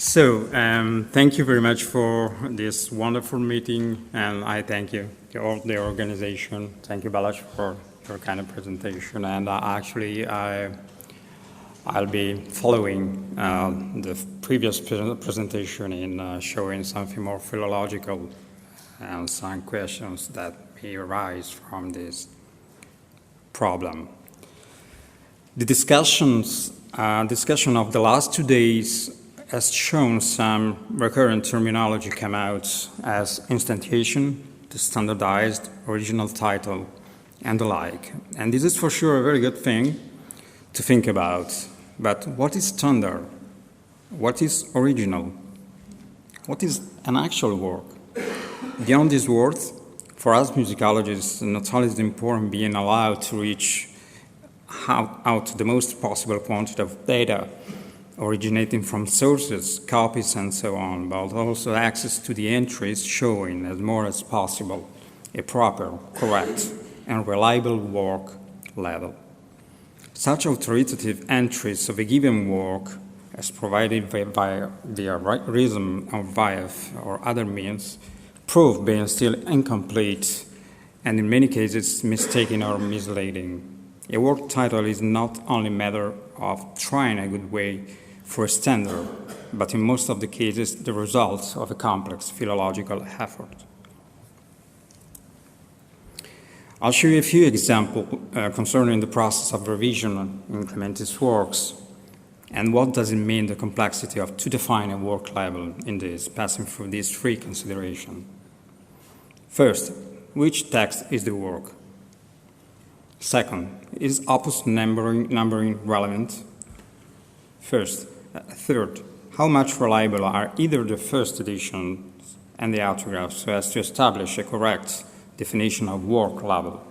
Thank you very much for this wonderful meeting, and I thank you, the organization. Thank you, Balázs, for your kind of presentation. And I'll be following the previous presentation in showing something more philological and some questions that may arise from this problem. The discussion of the last 2 days has shown some recurrent terminology come out as instantiation, the standardized original title, and the like. And this is for sure a very good thing to think about. But what is standard? What is original? What is an actual work? Beyond these words, for us musicologists, not only is it important being allowed to reach out to the most possible quantity of data originating from sources, copies, and so on, but also access to the entries showing as more as possible a proper, correct, and reliable work level. Such authoritative entries of a given work, as provided via RISM or VIAF or other means, prove being still incomplete and in many cases mistaken or misleading. A work title is not only a matter of trying a good way for a standard, but in most of the cases the result of a complex philological effort. I'll show you a few examples concerning the process of revision in Clementi's works and what does it mean, the complexity to define a work level in this, passing through these three considerations. First, which text is the work? Second, is opus numbering relevant? Third, how much reliable are either the first editions and the autographs so as to establish a correct definition of work level?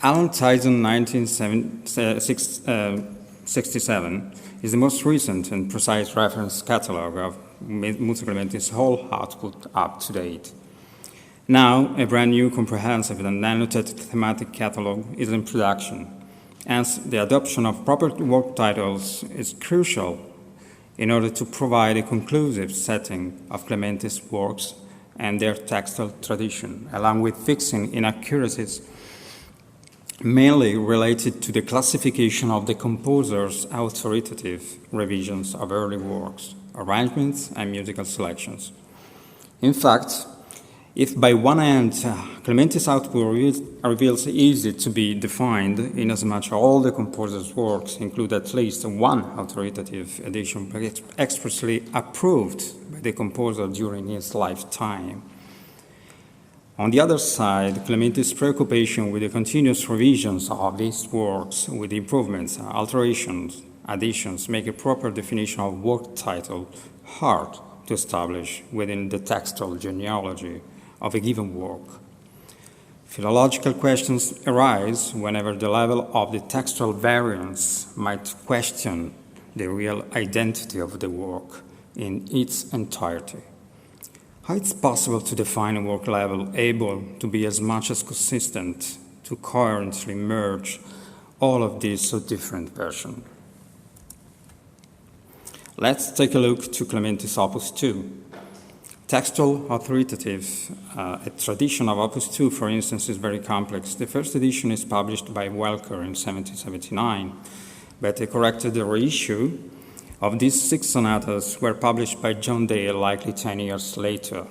Alan Tyson, 1967, is the most recent and precise reference catalog of Muzio Clementi's whole output up to date. Now, a brand new, comprehensive and annotated thematic catalog is in production. Hence, the adoption of proper work titles is crucial in order to provide a conclusive setting of Clementi's works and their textual tradition, along with fixing inaccuracies mainly related to the classification of the composer's authoritative revisions of early works, arrangements, and musical selections. In fact, if by one hand Clementi's output reveals easy to be defined, inasmuch all the composer's works include at least one authoritative edition expressly approved by the composer during his lifetime. On the other side, Clementi's preoccupation with the continuous revisions of these works with improvements, alterations, additions make a proper definition of work title hard to establish within the textual genealogy of a given work. Philological questions arise whenever the level of the textual variance might question the real identity of the work in its entirety. How it's possible to define a work level able to be as much as consistent to coherently merge all of these so different versions? Let's take a look to Clementi's Opus 2. Textual authoritative, a tradition of Opus 2, for instance, is very complex. The first edition is published by Welker in 1779, but a corrected reissue of these 6 sonatas were published by John Dale likely 10 years later,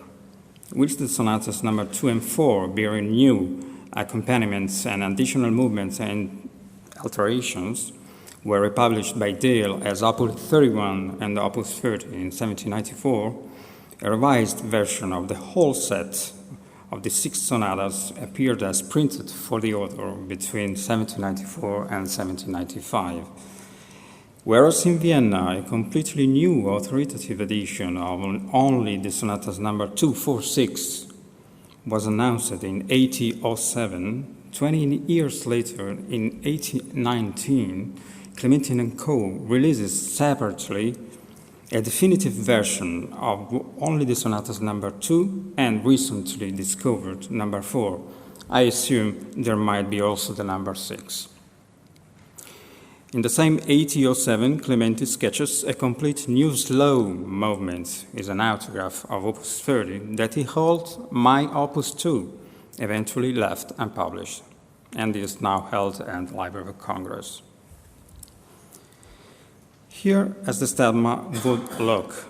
which the sonatas number 2 and 4, bearing new accompaniments and additional movements and alterations, were republished by Dale as Opus 31 and Opus 30 in 1794. A revised version of the whole set of the 6 sonatas appeared as printed for the author between 1794 and 1795. Whereas in Vienna, a completely new authoritative edition of only the sonatas number 2, 4, 6 was announced in 1807. 20 years later, in 1819, Clementi & Co. releases separately a definitive version of only the sonatas number 2 and recently discovered number 4. I assume there might be also the number 6. In the same 1807, Clementi sketches a complete new slow movement, is an autograph of Opus 30 that he holds my Opus 2, eventually left unpublished, and is now held at the Library of Congress. Here, as the stemma would look.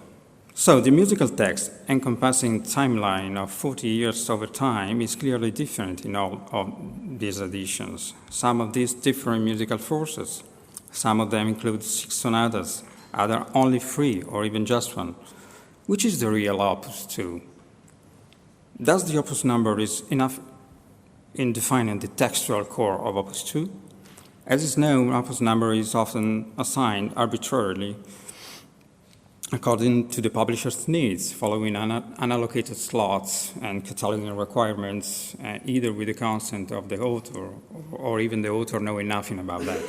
So the musical text, encompassing timeline of 40 years over time, is clearly different in all of these editions. Some of these different musical forces. Some of them include 6 sonatas, others only 3 or even just 1. Which is the real Opus 2? Does the Opus number is enough in defining the textual core of Opus 2? As is known, Opus number is often assigned arbitrarily according to the publisher's needs, following unallocated slots and cataloging requirements, either with the consent of the author or even the author knowing nothing about that.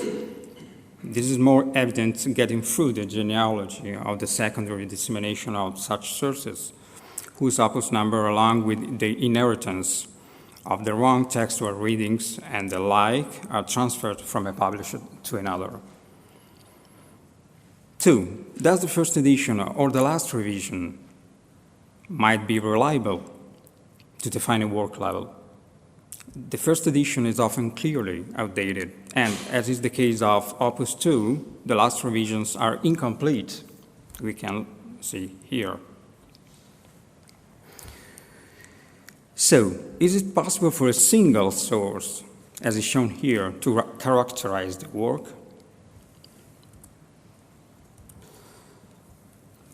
This is more evident getting through the genealogy of the secondary dissemination of such sources, whose Opus number, along with the inheritance of the wrong textual readings and the like, are transferred from a publisher to another. 2. Does the first edition or the last revision might be reliable to define a work level? The first edition is often clearly outdated, and as is the case of Opus 2, the last revisions are incomplete. We can see here. So, is it possible for a single source, as is shown here, to characterize the work?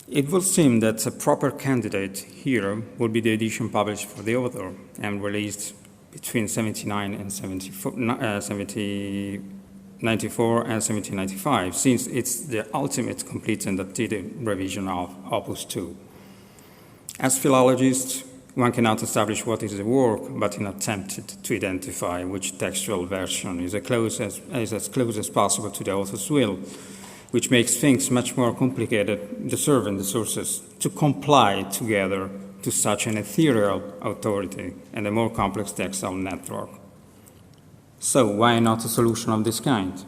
It would seem that a proper candidate here would be the edition published for the author and released between 1794 and 1795, since it's the ultimate complete and updated revision of Opus 2. As philologists, one cannot establish what is a work, but in attempted to identify which textual version is as close as possible to the author's will, which makes things much more complicated, deserving the sources to comply together to such an ethereal authority and a more complex textual network. So why not a solution of this kind?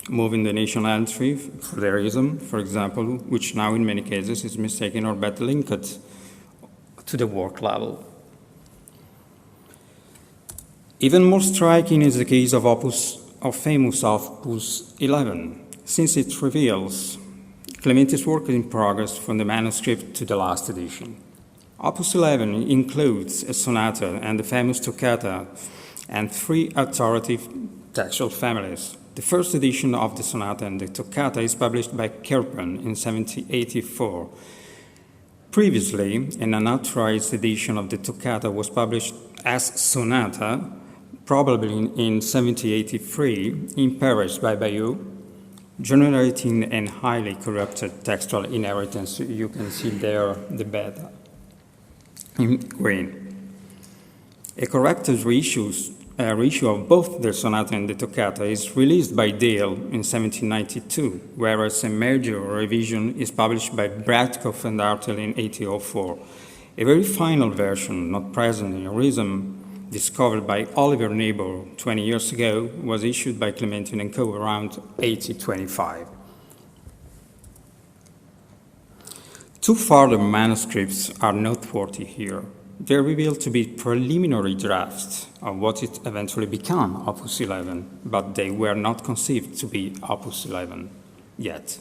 Moving the national entry for the RISM, for example, which now in many cases is mistaken or better linked to the work level. Even more striking is the case of famous Opus 11, since it reveals Clementi's work in progress from the manuscript to the last edition. Opus 11 includes a sonata and the famous toccata and 3 authoritative textual families. The first edition of the sonata and the toccata is published by Kerpen in 1784. Previously, an unauthorized edition of the toccata was published as sonata, probably in 1783, in Paris by Bayeux, generating a highly corrupted textual inheritance. You can see there the bed in green. A corrected reissue of both the sonata and the toccata is released by Dale in 1792, whereas a major revision is published by Bradcoff and Artel in 1804. A very final version, not present in RISM, discovered by Oliver Niebuhr 20 years ago, was issued by Clementi & Co. around 1825. 2 further manuscripts are noteworthy here. They are revealed to be preliminary drafts of what it eventually became Opus 11, but they were not conceived to be Opus 11 yet.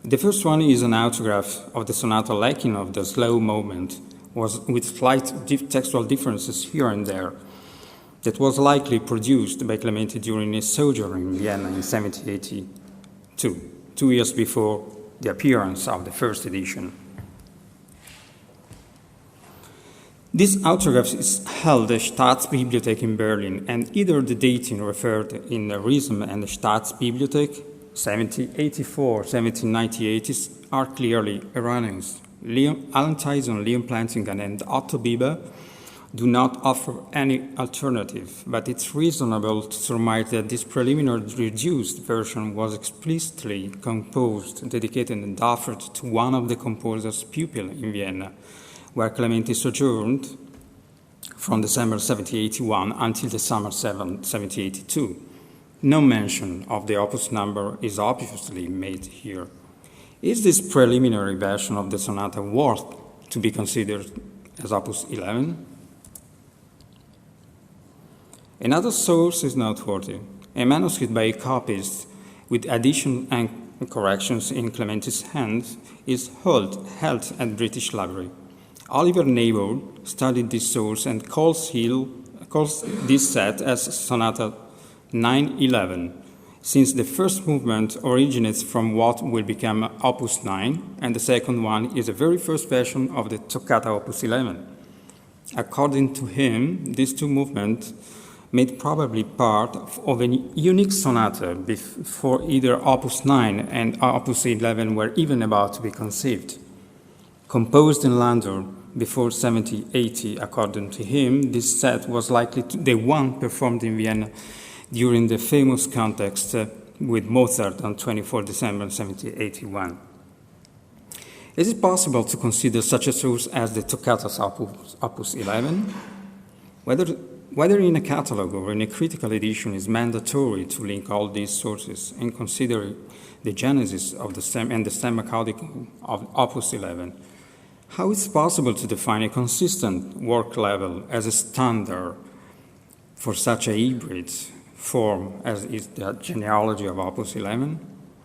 The first one is an autograph of the sonata lacking of the slow movement, with slight textual differences here and there, that was likely produced by Clementi during his sojourn in Vienna in 1782, 2 years before the appearance of the first edition. This autograph is held at Staatsbibliothek in Berlin, and either the dating referred in the RISM and the Staatsbibliothek, 1784, 1798, are clearly erroneous. Alan Tyson, Leon Plantinga, and Otto Bieber do not offer any alternative, but it's reasonable to surmise that this preliminary reduced version was explicitly composed, dedicated, and offered to one of the composer's pupils in Vienna, where Clementi sojourned from December 1781 until the summer 1782, no mention of the opus number is obviously made here. Is this preliminary version of the sonata worth to be considered as opus 11? Another source is noteworthy. A manuscript by a copyist with addition and corrections in Clementi's hands is held at British Library. Oliver Neighbour studied this source and calls this set as Sonata 911, since the first movement originates from what will become Opus 9, and the second one is the very first version of the Toccata Opus 11. According to him, these two movements made probably part of a unique sonata before either Opus 9 and Opus 11 were even about to be conceived. Composed in London before 1780, according to him, this set was likely the one performed in Vienna during the famous contest with Mozart on 24 December 1781. Is it possible to consider such a source as the Toccatas Opus 11? Whether in a catalog or in a critical edition, is mandatory to link all these sources and consider the genesis of the stem and the stemma caudica of Opus 11. How is it possible to define a consistent work level as a standard for such a hybrid form as is the genealogy of Opus 11?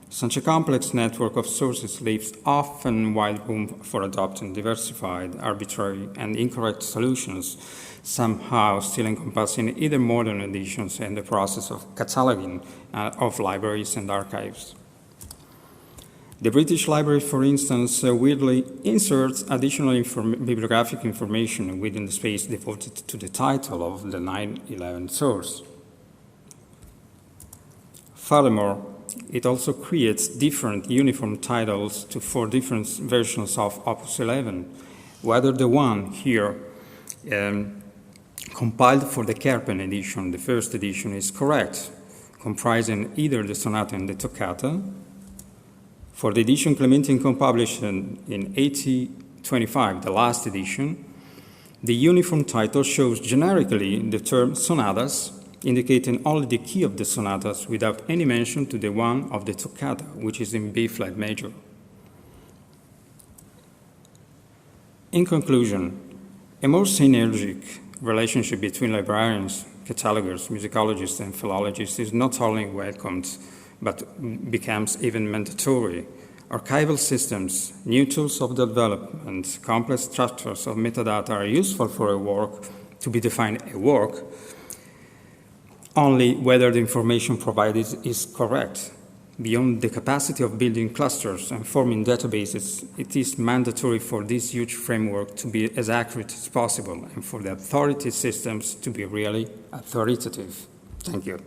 Such a complex network of sources leaves often wide room for adopting diversified, arbitrary, and incorrect solutions, somehow still encompassing either modern editions and the process of cataloging of libraries and archives. The British Library, for instance, weirdly inserts additional bibliographic information within the space devoted to the title of the 911 source. Furthermore, it also creates different uniform titles for different versions of Opus 11, whether the one here compiled for the Kerpen edition, the first edition, is correct, comprising either the sonata and the toccata. For the edition Clementi published in 1825, the last edition, the uniform title shows generically the term sonatas, indicating only the key of the sonatas without any mention to the one of the toccata, which is in B flat major. In conclusion, a more synergic relationship between librarians, catalogers, musicologists, and philologists is not only welcomed, but becomes even mandatory. Archival systems, new tools of development, complex structures of metadata are useful for a work to be defined a work only whether the information provided is correct. Beyond the capacity of building clusters and forming databases, it is mandatory for this huge framework to be as accurate as possible and for the authority systems to be really authoritative. Thank you.